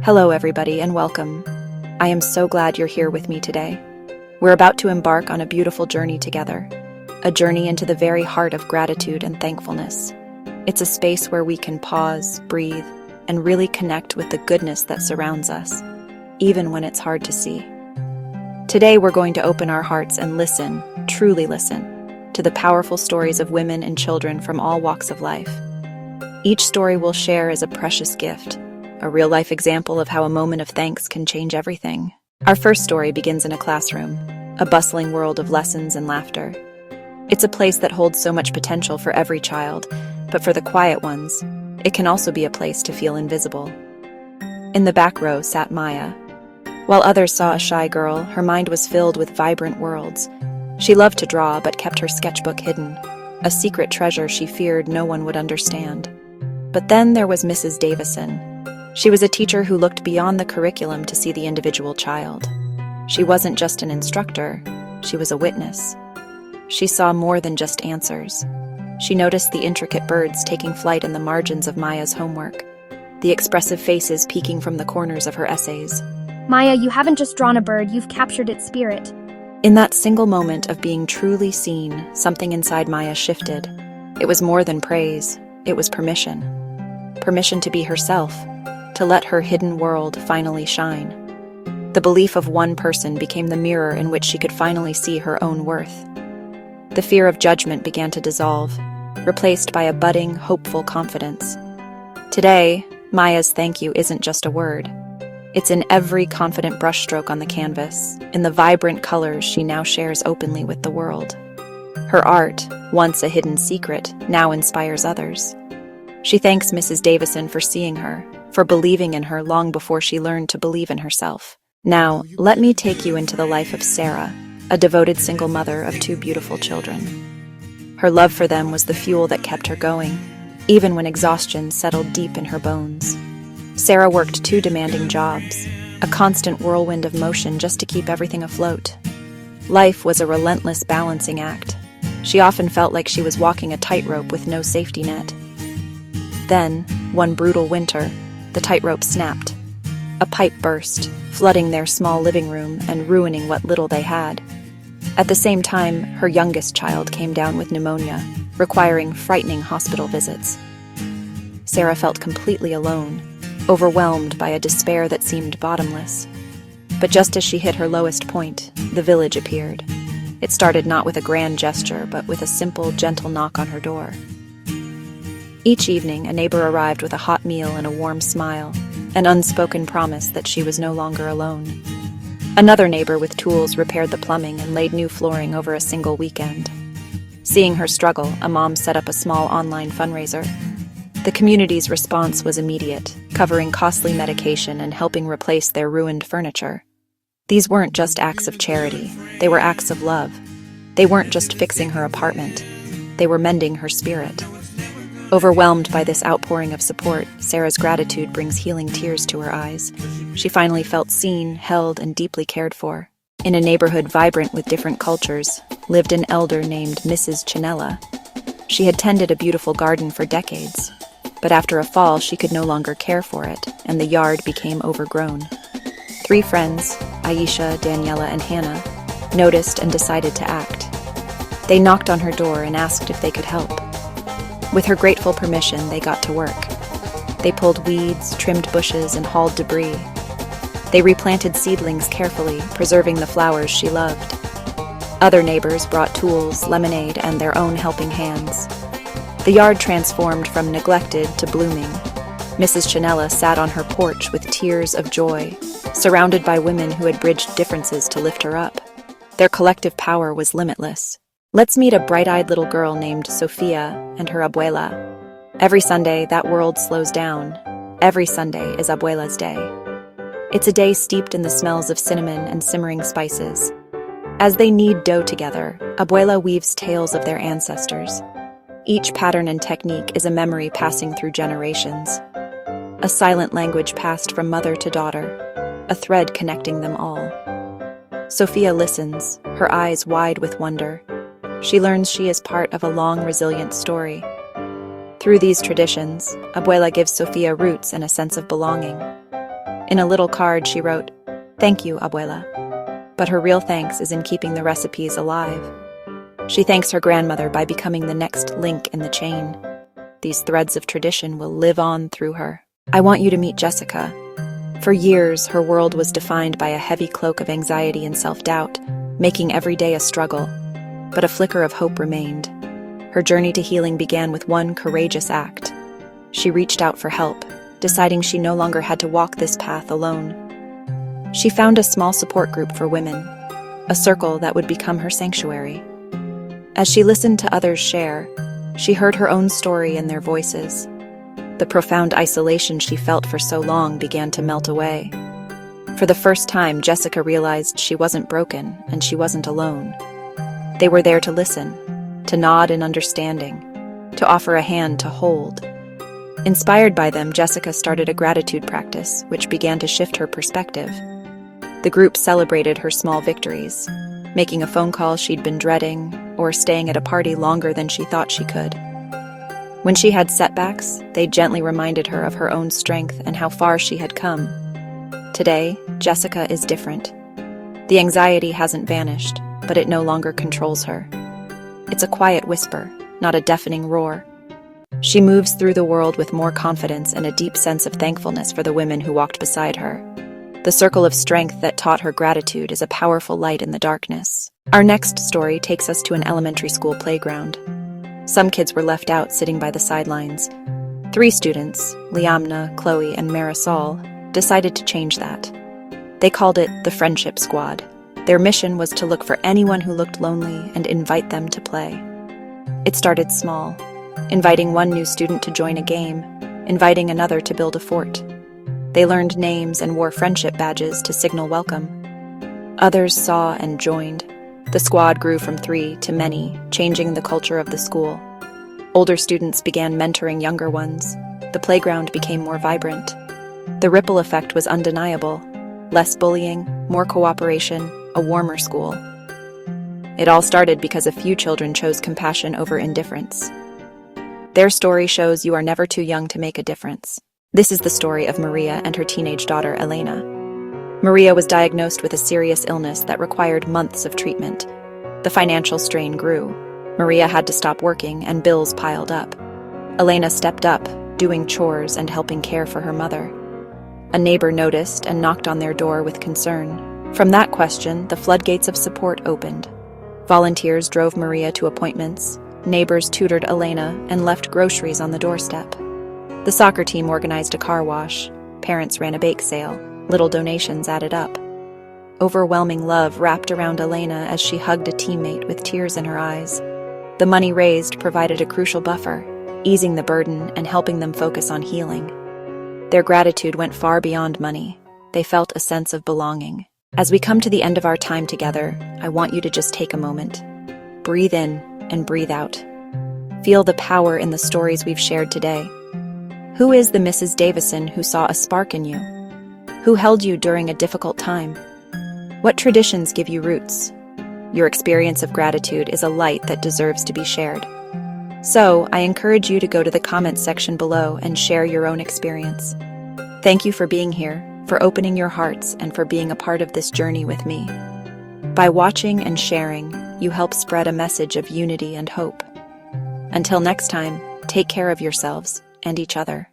Hello, everybody, and welcome. I am so glad you're here with me today. We're about to embark on a beautiful journey together, a journey into the very heart of gratitude and thankfulness. It's a space where we can pause, breathe, and really connect with the goodness that surrounds us, even when it's hard to see. Today, we're going to open our hearts and listen, truly listen, to the powerful stories of women and children from all walks of life. Each story we'll share is a precious gift, a real-life example of how a moment of thanks can change everything. Our first story begins in a classroom, a bustling world of lessons and laughter. It's a place that holds so much potential for every child, but for the quiet ones, it can also be a place to feel invisible. In the back row sat Maya. While others saw a shy girl, her mind was filled with vibrant worlds. She loved to draw, but kept her sketchbook hidden, a secret treasure she feared no one would understand. But then there was Mrs. Davison. She was a teacher who looked beyond the curriculum to see the individual child. She wasn't just an instructor, she was a witness. She saw more than just answers. She noticed the intricate birds taking flight in the margins of Maya's homework, the expressive faces peeking from the corners of her essays. Maya, you haven't just drawn a bird, you've captured its spirit. In that single moment of being truly seen, something inside Maya shifted. It was more than praise, it was permission. Permission to be herself, to let her hidden world finally shine. The belief of one person became the mirror in which she could finally see her own worth. The fear of judgment began to dissolve, replaced by a budding, hopeful confidence. Today, Maya's thank you isn't just a word. It's in every confident brushstroke on the canvas, in the vibrant colors she now shares openly with the world. Her art, once a hidden secret, now inspires others. She thanks Mrs. Davison for seeing her, for believing in her long before she learned to believe in herself. Now, let me take you into the life of Sarah, a devoted single mother of two beautiful children. Her love for them was the fuel that kept her going, even when exhaustion settled deep in her bones. Sarah worked two demanding jobs, a constant whirlwind of motion just to keep everything afloat. Life was a relentless balancing act. She often felt like she was walking a tightrope with no safety net. Then, one brutal winter, the tightrope snapped. A pipe burst, flooding their small living room and ruining what little they had. At the same time, her youngest child came down with pneumonia, requiring frightening hospital visits. Sarah felt completely alone, overwhelmed by a despair that seemed bottomless. But just as she hit her lowest point, the village appeared. It started not with a grand gesture, but with a simple, gentle knock on her door. Each evening, a neighbor arrived with a hot meal and a warm smile, an unspoken promise that she was no longer alone. Another neighbor with tools repaired the plumbing and laid new flooring over a single weekend. Seeing her struggle, a mom set up a small online fundraiser. The community's response was immediate, covering costly medication and helping replace their ruined furniture. These weren't just acts of charity, they were acts of love. They weren't just fixing her apartment, they were mending her spirit. Overwhelmed by this outpouring of support, Sarah's gratitude brings healing tears to her eyes. She finally felt seen, held, and deeply cared for. In a neighborhood vibrant with different cultures, lived an elder named Mrs. Chinella. She had tended a beautiful garden for decades, but after a fall she could no longer care for it, and the yard became overgrown. Three friends, Aisha, Daniela, and Hannah, noticed and decided to act. They knocked on her door and asked if they could help. With her grateful permission, they got to work. They pulled weeds, trimmed bushes, and hauled debris. They replanted seedlings carefully, preserving the flowers she loved. Other neighbors brought tools, lemonade, and their own helping hands. The yard transformed from neglected to blooming. Mrs. Chinella sat on her porch with tears of joy, surrounded by women who had bridged differences to lift her up. Their collective power was limitless. Let's meet a bright-eyed little girl named Sofia and her abuela. Every Sunday, that world slows down. Every Sunday is Abuela's day. It's a day steeped in the smells of cinnamon and simmering spices. As they knead dough together, Abuela weaves tales of their ancestors. Each pattern and technique is a memory passing through generations. A silent language passed from mother to daughter, a thread connecting them all. Sofia listens, her eyes wide with wonder. She learns she is part of a long, resilient story. Through these traditions, Abuela gives Sofia roots and a sense of belonging. In a little card, she wrote, "Thank you, Abuela." But her real thanks is in keeping the recipes alive. She thanks her grandmother by becoming the next link in the chain. These threads of tradition will live on through her. I want you to meet Jessica. For years, her world was defined by a heavy cloak of anxiety and self-doubt, making every day a struggle. But a flicker of hope remained. Her journey to healing began with one courageous act. She reached out for help, deciding she no longer had to walk this path alone. She found a small support group for women, a circle that would become her sanctuary. As she listened to others share, she heard her own story in their voices. The profound isolation she felt for so long began to melt away. For the first time, Jessica realized she wasn't broken and she wasn't alone. They were there to listen, to nod in understanding, to offer a hand to hold. Inspired by them, Jessica started a gratitude practice, which began to shift her perspective. The group celebrated her small victories, making a phone call she'd been dreading, or staying at a party longer than she thought she could. When she had setbacks, they gently reminded her of her own strength and how far she had come. Today, Jessica is different. The anxiety hasn't vanished, but it no longer controls her. It's a quiet whisper, not a deafening roar. She moves through the world with more confidence and a deep sense of thankfulness for the women who walked beside her. The circle of strength that taught her gratitude is a powerful light in the darkness. Our next story takes us to an elementary school playground. Some kids were left out, sitting by the sidelines. 3 students, Liamna, Chloe, and Marisol, decided to change that. They called it the Friendship Squad. Their mission was to look for anyone who looked lonely and invite them to play. It started small, inviting one new student to join a game, inviting another to build a fort. They learned names and wore friendship badges to signal welcome. Others saw and joined. The squad grew from 3 to many, changing the culture of the school. Older students began mentoring younger ones. The playground became more vibrant. The ripple effect was undeniable. Less bullying, more cooperation, a warmer school. It all started because a few children chose compassion over indifference. Their story shows you are never too young to make a difference. This is the story of Maria and her teenage daughter, Elena. Maria was diagnosed with a serious illness that required months of treatment. The financial strain grew. Maria had to stop working, and bills piled up. Elena stepped up, doing chores and helping care for her mother. A neighbor noticed and knocked on their door with concern. From that question, the floodgates of support opened. Volunteers drove Maria to appointments. Neighbors tutored Elena and left groceries on the doorstep. The soccer team organized a car wash. Parents ran a bake sale. Little donations added up. Overwhelming love wrapped around Elena as she hugged a teammate with tears in her eyes. The money raised provided a crucial buffer, easing the burden and helping them focus on healing. Their gratitude went far beyond money. They felt a sense of belonging. As we come to the end of our time together, I want you to just take a moment. Breathe in and breathe out. Feel the power in the stories we've shared today. Who is the Mrs. Davison who saw a spark in you? Who held you during a difficult time? What traditions give you roots? Your experience of gratitude is a light that deserves to be shared. So, I encourage you to go to the comments section below and share your own experience. Thank you for being here, for opening your hearts, and for being a part of this journey with me. By watching and sharing, you help spread a message of unity and hope. Until next time, take care of yourselves and each other.